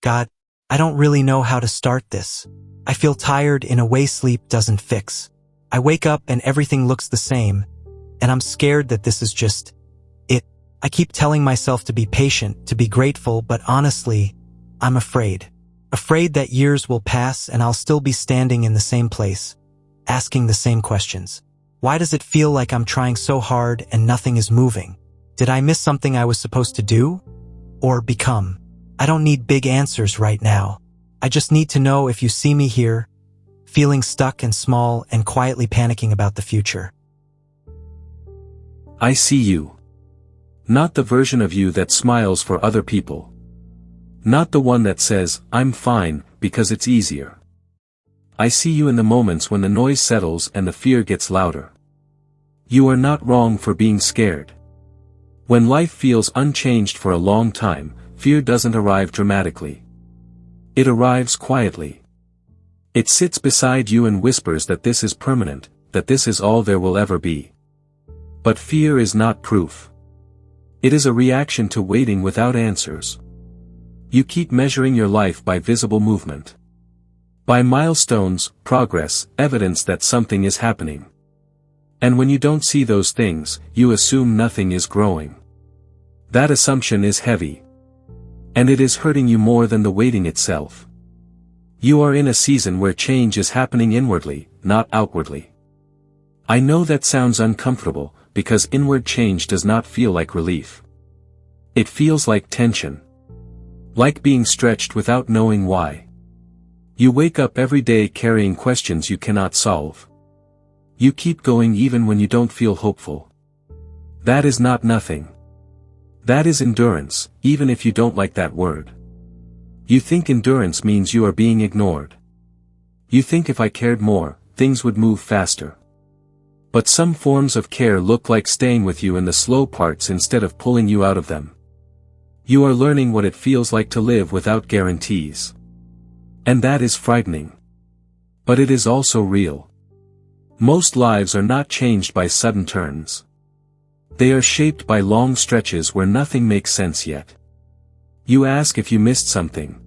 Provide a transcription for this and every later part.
God, I don't really know how to start this. I feel tired in a way sleep doesn't fix. I wake up and everything looks the same, and I'm scared that this is just it. I keep telling myself to be patient, to be grateful, but honestly, I'm afraid. Afraid that years will pass and I'll still be standing in the same place, asking the same questions. Why does it feel like I'm trying so hard and nothing is moving? Did I miss something I was supposed to do? Or become? I don't need big answers right now. I just need to know if you see me here, feeling stuck and small and quietly panicking about the future. I see you. Not the version of you that smiles for other people. Not the one that says, I'm fine, because it's easier. I see you in the moments when the noise settles and the fear gets louder. You are not wrong for being scared. When life feels unchanged for a long time, fear doesn't arrive dramatically. It arrives quietly. It sits beside you and whispers that this is permanent, that this is all there will ever be. But fear is not proof. It is a reaction to waiting without answers. You keep measuring your life by visible movement. By milestones, progress, evidence that something is happening. And when you don't see those things, you assume nothing is growing. That assumption is heavy. And it is hurting you more than the waiting itself. You are in a season where change is happening inwardly, not outwardly. I know that sounds uncomfortable, because inward change does not feel like relief. It feels like tension. Like being stretched without knowing why. You wake up every day carrying questions you cannot solve. You keep going even when you don't feel hopeful. That is not nothing. That is endurance, even if you don't like that word. You think endurance means you are being ignored. You think if I cared more, things would move faster. But some forms of care look like staying with you in the slow parts instead of pulling you out of them. You are learning what it feels like to live without guarantees. And that is frightening. But it is also real. Most lives are not changed by sudden turns. They are shaped by long stretches where nothing makes sense yet. You ask if you missed something.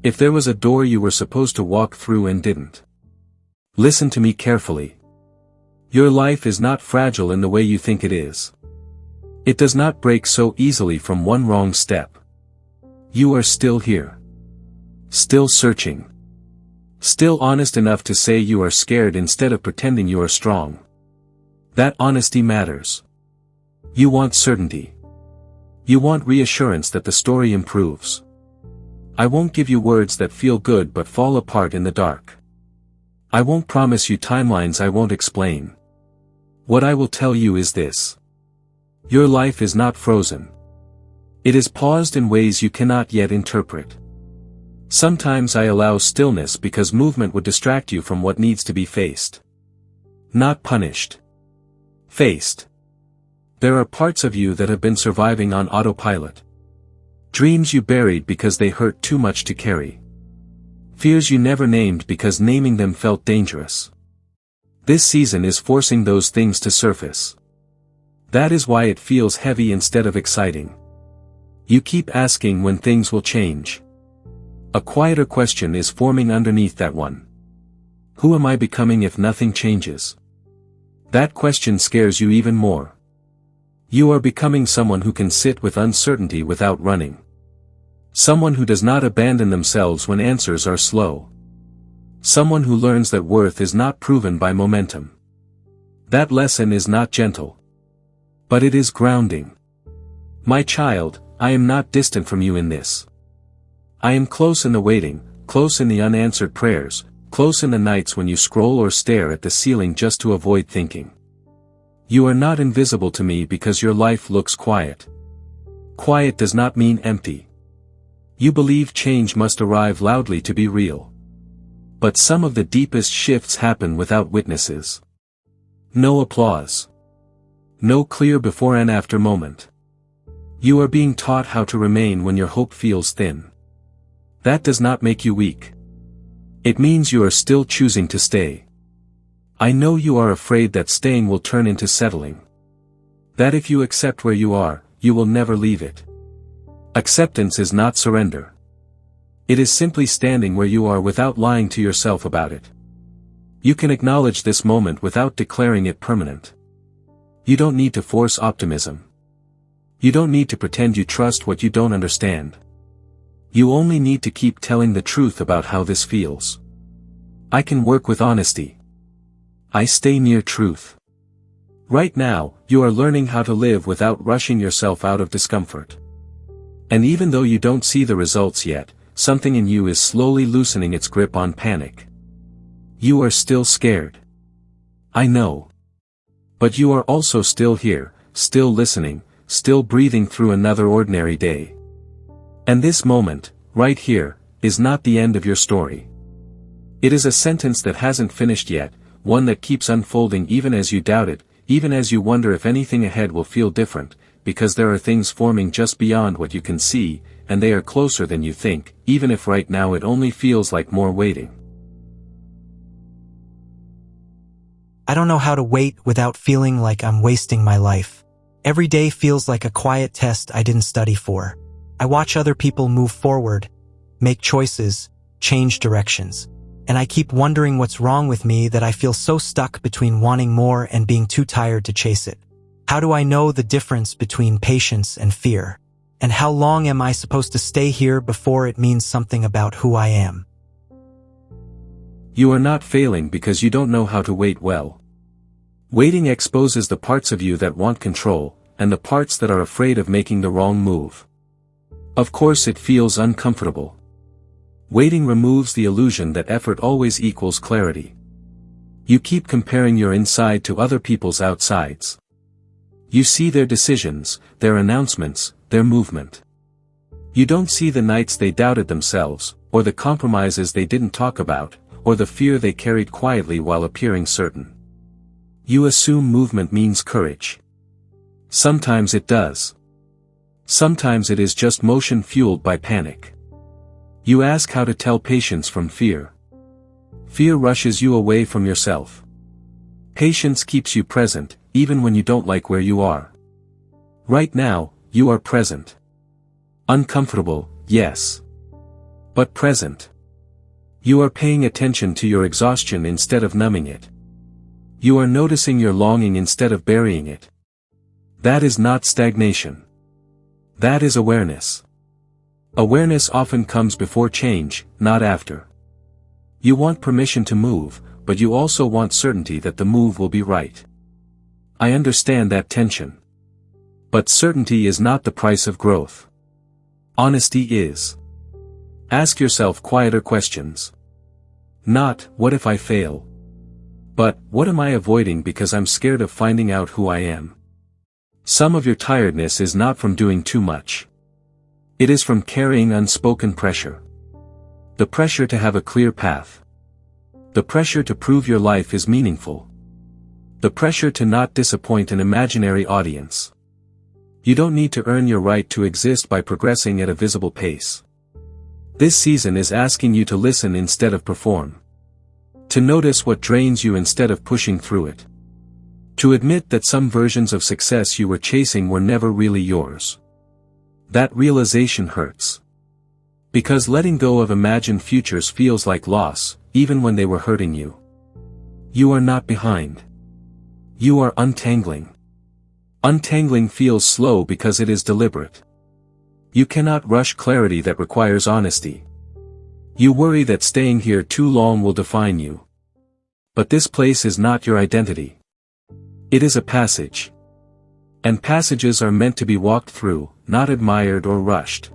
If there was a door you were supposed to walk through and didn't. Listen to me carefully. Your life is not fragile in the way you think it is. It does not break so easily from one wrong step. You are still here. Still searching. Still honest enough to say you are scared instead of pretending you are strong. That honesty matters. You want certainty. You want reassurance that the story improves. I won't give you words that feel good but fall apart in the dark. I won't promise you timelines I won't explain. What I will tell you is this. Your life is not frozen. It is paused in ways you cannot yet interpret. Sometimes I allow stillness because movement would distract you from what needs to be faced. Not punished. Faced. There are parts of you that have been surviving on autopilot. Dreams you buried because they hurt too much to carry. Fears you never named because naming them felt dangerous. This season is forcing those things to surface. That is why it feels heavy instead of exciting. You keep asking when things will change. A quieter question is forming underneath that one. Who am I becoming if nothing changes? That question scares you even more. You are becoming someone who can sit with uncertainty without running. Someone who does not abandon themselves when answers are slow. Someone who learns that worth is not proven by momentum. That lesson is not gentle. But it is grounding. My child, I am not distant from you in this. I am close in the waiting, close in the unanswered prayers, close in the nights when you scroll or stare at the ceiling just to avoid thinking. You are not invisible to me because your life looks quiet. Quiet does not mean empty. You believe change must arrive loudly to be real. But some of the deepest shifts happen without witnesses. No applause. No clear before and after moment. You are being taught how to remain when your hope feels thin. That does not make you weak. It means you are still choosing to stay. I know you are afraid that staying will turn into settling. That if you accept where you are, you will never leave it. Acceptance is not surrender. It is simply standing where you are without lying to yourself about it. You can acknowledge this moment without declaring it permanent. You don't need to force optimism. You don't need to pretend you trust what you don't understand. You only need to keep telling the truth about how this feels. I can work with honesty. I stay near truth. Right now, you are learning how to live without rushing yourself out of discomfort. And even though you don't see the results yet, something in you is slowly loosening its grip on panic. You are still scared. I know. But you are also still here, still listening, still breathing through another ordinary day. And this moment, right here, is not the end of your story. It is a sentence that hasn't finished yet, one that keeps unfolding even as you doubt it, even as you wonder if anything ahead will feel different, because there are things forming just beyond what you can see, and they are closer than you think, even if right now it only feels like more waiting. I don't know how to wait without feeling like I'm wasting my life. Every day feels like a quiet test I didn't study for. I watch other people move forward, make choices, change directions. And I keep wondering what's wrong with me that I feel so stuck between wanting more and being too tired to chase it. How do I know the difference between patience and fear? And how long am I supposed to stay here before it means something about who I am? You are not failing because you don't know how to wait well. Waiting exposes the parts of you that want control, and the parts that are afraid of making the wrong move. Of course it feels uncomfortable. Waiting removes the illusion that effort always equals clarity. You keep comparing your inside to other people's outsides. You see their decisions, their announcements, their movement. You don't see the nights they doubted themselves, or the compromises they didn't talk about, or the fear they carried quietly while appearing certain. You assume movement means courage. Sometimes it does. Sometimes it is just motion fueled by panic. You ask how to tell patience from fear. Fear rushes you away from yourself. Patience keeps you present, even when you don't like where you are. Right now, you are present. Uncomfortable, yes. But present. You are paying attention to your exhaustion instead of numbing it. You are noticing your longing instead of burying it. That is not stagnation. That is awareness. Awareness often comes before change, not after. You want permission to move, but you also want certainty that the move will be right. I understand that tension. But certainty is not the price of growth. Honesty is. Ask yourself quieter questions. Not, what if I fail? But, what am I avoiding because I'm scared of finding out who I am? Some of your tiredness is not from doing too much. It is from carrying unspoken pressure. The pressure to have a clear path. The pressure to prove your life is meaningful. The pressure to not disappoint an imaginary audience. You don't need to earn your right to exist by progressing at a visible pace. This season is asking you to listen instead of perform. To notice what drains you instead of pushing through it. To admit that some versions of success you were chasing were never really yours. That realization hurts. Because letting go of imagined futures feels like loss, even when they were hurting you. You are not behind. You are untangling. Untangling feels slow because it is deliberate. You cannot rush clarity that requires honesty. You worry that staying here too long will define you. But this place is not your identity. It is a passage. And passages are meant to be walked through, not admired or rushed.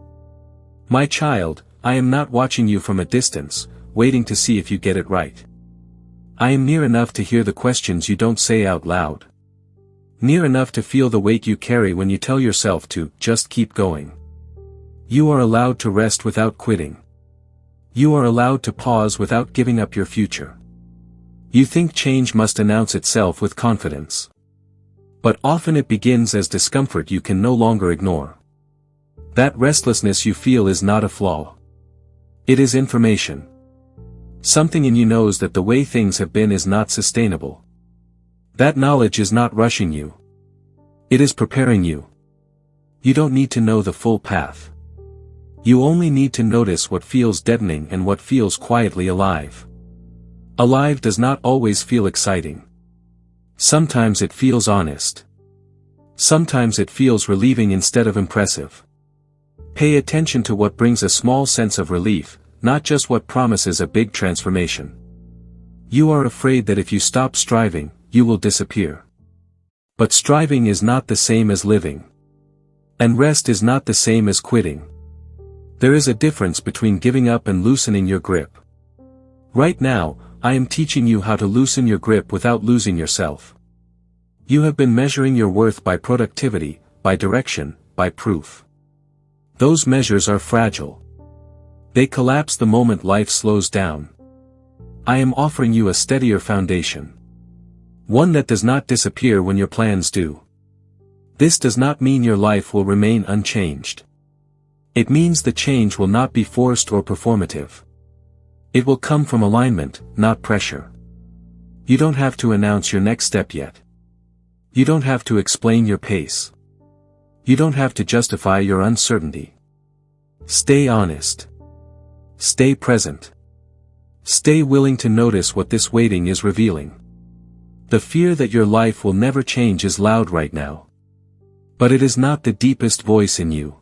My child, I am not watching you from a distance, waiting to see if you get it right. I am near enough to hear the questions you don't say out loud. Near enough to feel the weight you carry when you tell yourself to just keep going. You are allowed to rest without quitting. You are allowed to pause without giving up your future. You think change must announce itself with confidence. But often it begins as discomfort you can no longer ignore. That restlessness you feel is not a flaw. It is information. Something in you knows that the way things have been is not sustainable. That knowledge is not rushing you. It is preparing you. You don't need to know the full path. You only need to notice what feels deadening and what feels quietly alive. Alive does not always feel exciting. Sometimes it feels honest. Sometimes it feels relieving instead of impressive. Pay attention to what brings a small sense of relief, not just what promises a big transformation. You are afraid that if you stop striving, you will disappear. But striving is not the same as living. And rest is not the same as quitting. There is a difference between giving up and loosening your grip. Right now, I am teaching you how to loosen your grip without losing yourself. You have been measuring your worth by productivity, by direction, by proof. Those measures are fragile. They collapse the moment life slows down. I am offering you a steadier foundation. One that does not disappear when your plans do. This does not mean your life will remain unchanged. It means the change will not be forced or performative. It will come from alignment, not pressure. You don't have to announce your next step yet. You don't have to explain your pace. You don't have to justify your uncertainty. Stay honest. Stay present. Stay willing to notice what this waiting is revealing. The fear that your life will never change is loud right now. But it is not the deepest voice in you.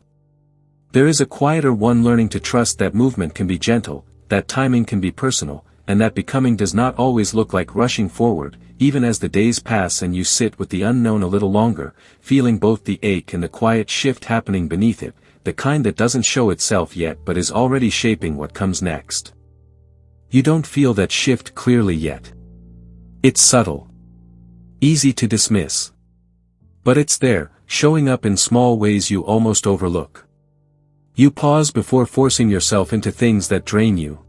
There is a quieter one learning to trust that movement can be gentle, that timing can be personal, and that becoming does not always look like rushing forward, even as the days pass and you sit with the unknown a little longer, feeling both the ache and the quiet shift happening beneath it, the kind that doesn't show itself yet but is already shaping what comes next. You don't feel that shift clearly yet. It's subtle. Easy to dismiss. But it's there, showing up in small ways you almost overlook. You pause before forcing yourself into things that drain you.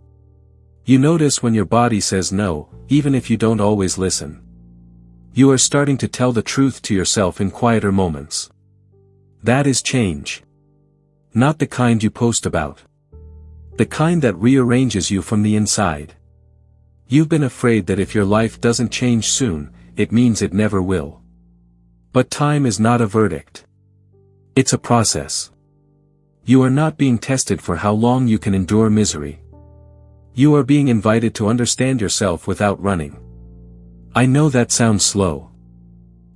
You notice when your body says no, even if you don't always listen. You are starting to tell the truth to yourself in quieter moments. That is change. Not the kind you post about. The kind that rearranges you from the inside. You've been afraid that if your life doesn't change soon, it means it never will. But time is not a verdict. It's a process. You are not being tested for how long you can endure misery. You are being invited to understand yourself without running. I know that sounds slow.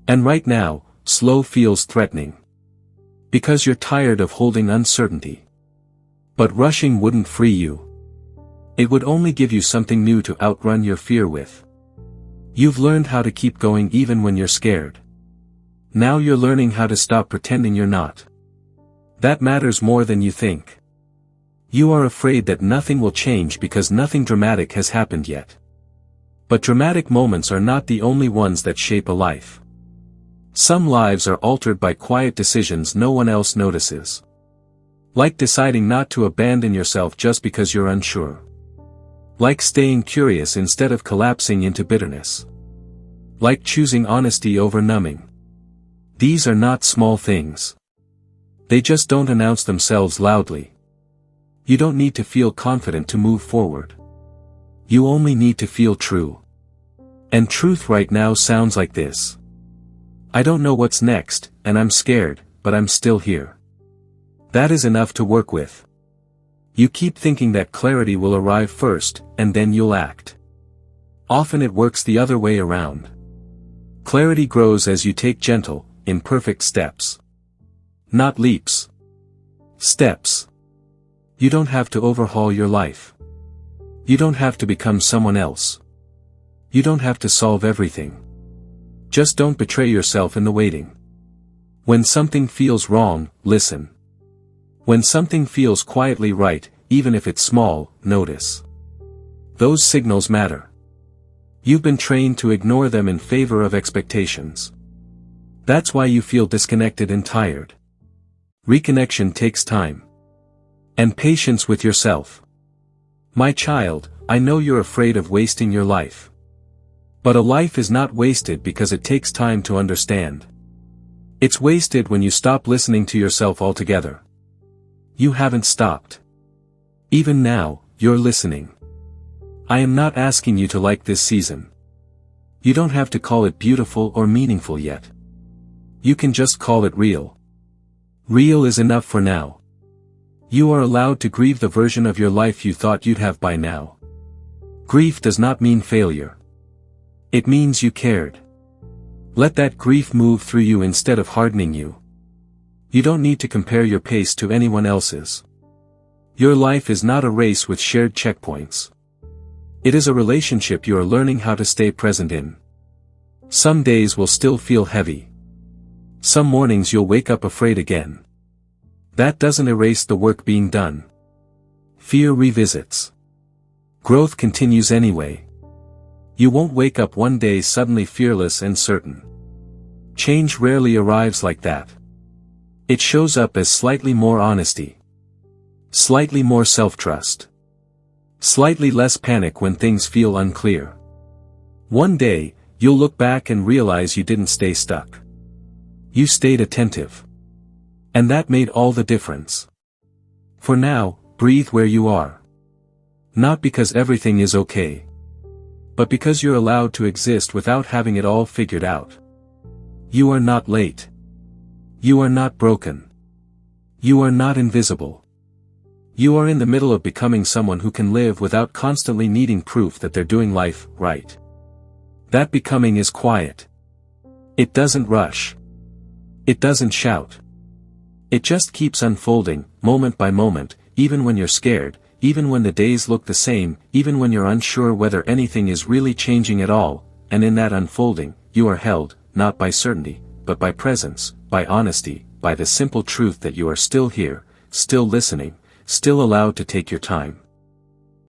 And right now, slow feels threatening. Because you're tired of holding uncertainty. But rushing wouldn't free you. It would only give you something new to outrun your fear with. You've learned how to keep going even when you're scared. Now you're learning how to stop pretending you're not. That matters more than you think. You are afraid that nothing will change because nothing dramatic has happened yet. But dramatic moments are not the only ones that shape a life. Some lives are altered by quiet decisions no one else notices. Like deciding not to abandon yourself just because you're unsure. Like staying curious instead of collapsing into bitterness. Like choosing honesty over numbing. These are not small things. They just don't announce themselves loudly. You don't need to feel confident to move forward. You only need to feel true. And truth right now sounds like this. I don't know what's next, and I'm scared, but I'm still here. That is enough to work with. You keep thinking that clarity will arrive first, and then you'll act. Often it works the other way around. Clarity grows as you take gentle, imperfect steps. Not leaps. Steps. You don't have to overhaul your life. You don't have to become someone else. You don't have to solve everything. Just don't betray yourself in the waiting. When something feels wrong, listen. When something feels quietly right, even if it's small, notice. Those signals matter. You've been trained to ignore them in favor of expectations. That's why you feel disconnected and tired. Reconnection takes time. And patience with yourself. My child, I know you're afraid of wasting your life. But a life is not wasted because it takes time to understand. It's wasted when you stop listening to yourself altogether. You haven't stopped. Even now, you're listening. I am not asking you to like this season. You don't have to call it beautiful or meaningful yet. You can just call it real. Real is enough for now. You are allowed to grieve the version of your life you thought you'd have by now. Grief does not mean failure. It means you cared. Let that grief move through you instead of hardening you. You don't need to compare your pace to anyone else's. Your life is not a race with shared checkpoints. It is a relationship you are learning how to stay present in. Some days will still feel heavy. Some mornings you'll wake up afraid again. That doesn't erase the work being done. Fear revisits. Growth continues anyway. You won't wake up one day suddenly fearless and certain. Change rarely arrives like that. It shows up as slightly more honesty. Slightly more self-trust. Slightly less panic when things feel unclear. One day, you'll look back and realize you didn't stay stuck. You stayed attentive. And that made all the difference. For now, breathe where you are. Not because everything is okay. But because you're allowed to exist without having it all figured out. You are not late. You are not broken. You are not invisible. You are in the middle of becoming someone who can live without constantly needing proof that they're doing life right. That becoming is quiet. It doesn't rush. It doesn't shout. It just keeps unfolding, moment by moment, even when you're scared, even when the days look the same, even when you're unsure whether anything is really changing at all, and in that unfolding, you are held, not by certainty, but by presence, by honesty, by the simple truth that you are still here, still listening, still allowed to take your time.